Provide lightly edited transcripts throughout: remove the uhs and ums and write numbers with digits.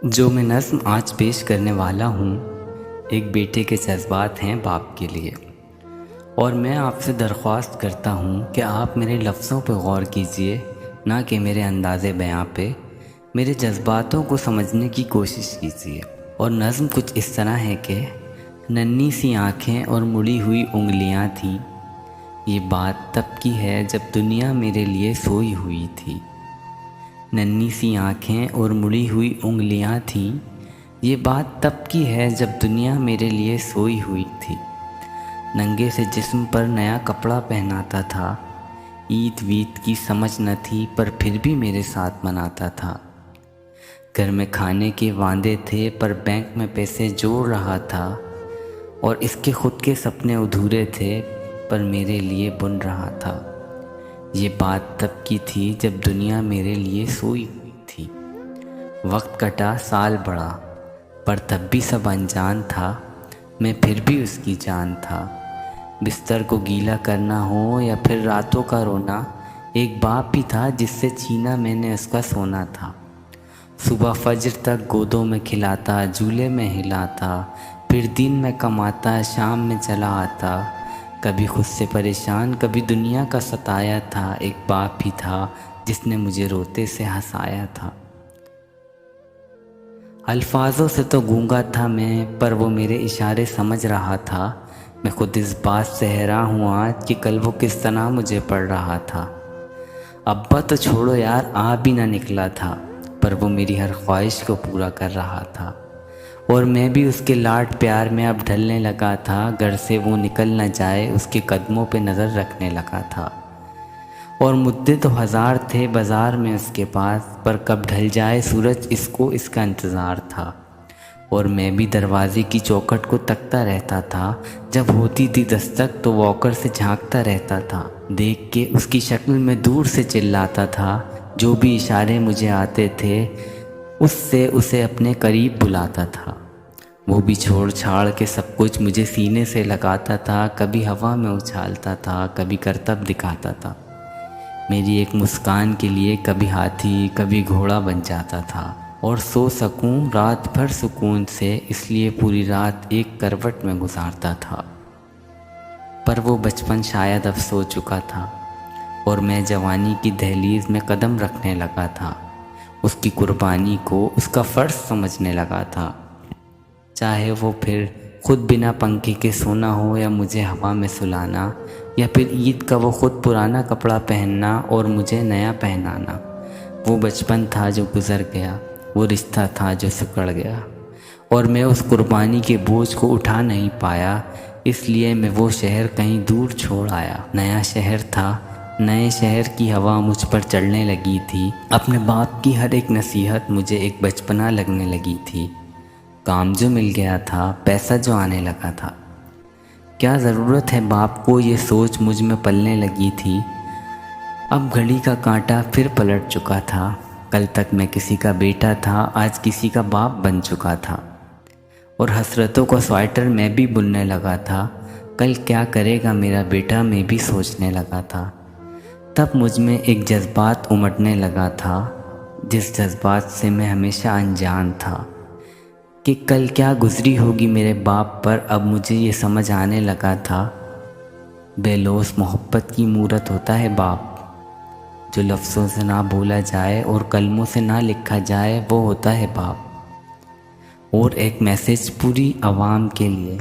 जो मैं नज़्म आज पेश करने वाला हूँ एक बेटे के जज्बात हैं बाप के लिए। और मैं आपसे दरख्वास्त करता हूँ कि आप मेरे लफ्ज़ों पर गौर कीजिए, ना कि मेरे अंदाज़े बयां पे। मेरे जज्बातों को समझने की कोशिश कीजिए। और नज़्म कुछ इस तरह है कि नन्ही सी आँखें और मुड़ी हुई उंगलियाँ थीं। ये बात तब की है जब दुनिया मेरे लिए सोई हुई थी। नन्ही सी आँखें और मुड़ी हुई उंगलियाँ थीं। ये बात तब की है जब दुनिया मेरे लिए सोई हुई थी। नंगे से जिस्म पर नया कपड़ा पहनाता था। ईद वीद की समझ न थी पर फिर भी मेरे साथ मनाता था। घर में खाने के वांदे थे पर बैंक में पैसे जोड़ रहा था। और इसके खुद के सपने अधूरे थे पर मेरे लिए बुन रहा था। ये बात तब की थी जब दुनिया मेरे लिए सोई हुई थी। वक्त कटा साल बढ़ा पर तब भी सब अनजान था। मैं फिर भी उसकी जान था। बिस्तर को गीला करना हो या फिर रातों का रोना, एक बाप ही था जिससे छीना मैंने उसका सोना था। सुबह फजर तक गोदों में खिलाता, झूले में हिलाता, फिर दिन में कमाता, शाम में चला आता। कभी खुद से परेशान, कभी दुनिया का सताया था। एक बाप ही था जिसने मुझे रोते से हंसाया था। अल्फाजों से तो गूंगा था मैं, पर वो मेरे इशारे समझ रहा था। मैं खुद इस बात से हैरान हूँ आज कि कल वो किस तरह मुझे पढ़ रहा था। अब्बा तो छोड़ो यार, आ भी ना निकला था, पर वो मेरी हर ख्वाहिश को पूरा कर रहा था। और मैं भी उसके लाड प्यार में अब ढलने लगा था। घर से वो निकल न जाए उसके कदमों पे नज़र रखने लगा था। और मुद्दे तो हज़ार थे बाज़ार में उसके पास, पर कब ढल जाए सूरज इसको इसका इंतज़ार था। और मैं भी दरवाजे की चौखट को तकता रहता था। जब होती थी दस्तक तो वॉकर से झांकता रहता था। देख के उसकी शक्ल में दूर से चिल्लाता था। जो भी इशारे मुझे आते थे उससे उसे अपने करीब बुलाता था। वो भी छोड़ छाड़ के सब कुछ मुझे सीने से लगाता था। कभी हवा में उछालता था, कभी करतब दिखाता था। मेरी एक मुस्कान के लिए कभी हाथी कभी घोड़ा बन जाता था। और सो सकूं रात भर सुकून से, इसलिए पूरी रात एक करवट में गुजारता था। पर वो बचपन शायद अब सो चुका था और मैं जवानी की दहलीज में कदम रखने लगा था। उसकी कुर्बानी को उसका फ़र्ज़ समझने लगा था। चाहे वो फिर खुद बिना पंखे के सोना हो या मुझे हवा में सुलाना, या फिर ईद का वो खुद पुराना कपड़ा पहनना और मुझे नया पहनाना। वो बचपन था जो गुज़र गया, वो रिश्ता था जो सिकुड़ गया। और मैं उस कुर्बानी के बोझ को उठा नहीं पाया, इसलिए मैं वो शहर कहीं दूर छोड़ आया। नया शहर था, नए शहर की हवा मुझ पर चढ़ने लगी थी। अपने बाप की हर एक नसीहत मुझे एक बचपना लगने लगी थी। काम जो मिल गया था, पैसा जो आने लगा था, क्या ज़रूरत है बाप को, ये सोच मुझ में पलने लगी थी। अब घड़ी का कांटा फिर पलट चुका था। कल तक मैं किसी का बेटा था, आज किसी का बाप बन चुका था। और हसरतों का स्वेटर मैं भी बुनने लगा था। कल क्या करेगा मेरा बेटा, मैं भी सोचने लगा था। तब मुझ में एक जज्बात उमड़ने लगा था, जिस जज्बात से मैं हमेशा अनजान था कि कल क्या गुजरी होगी मेरे बाप पर। अब मुझे ये समझ आने लगा था, बेलौस मोहब्बत की मूरत होता है बाप। जो लफ्ज़ों से ना बोला जाए और कलमों से ना लिखा जाए, वो होता है बाप। और एक मैसेज पूरी आवाम के लिए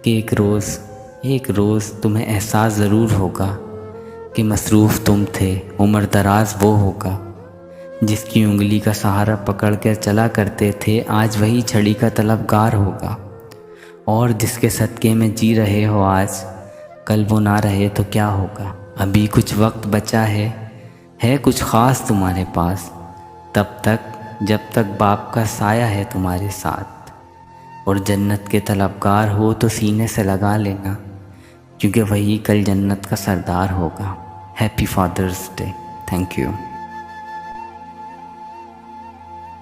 कि एक रोज़ तुम्हें एहसास ज़रूर होगा कि मसरूफ़ तुम थे, उम्र दराज वो होगा जिसकी उंगली का सहारा पकड़कर चला करते थे, आज वही छड़ी का तलबगार होगा। और जिसके सदक़े में जी रहे हो आज, कल वो ना रहे तो क्या होगा। अभी कुछ वक्त बचा है कुछ ख़ास तुम्हारे पास, तब तक जब तक बाप का साया है तुम्हारे साथ। और जन्नत के तलबगार हो तो सीने से लगा लेना, क्योंकि वही कल जन्नत का सरदार होगा। Happy father's day. Thank you.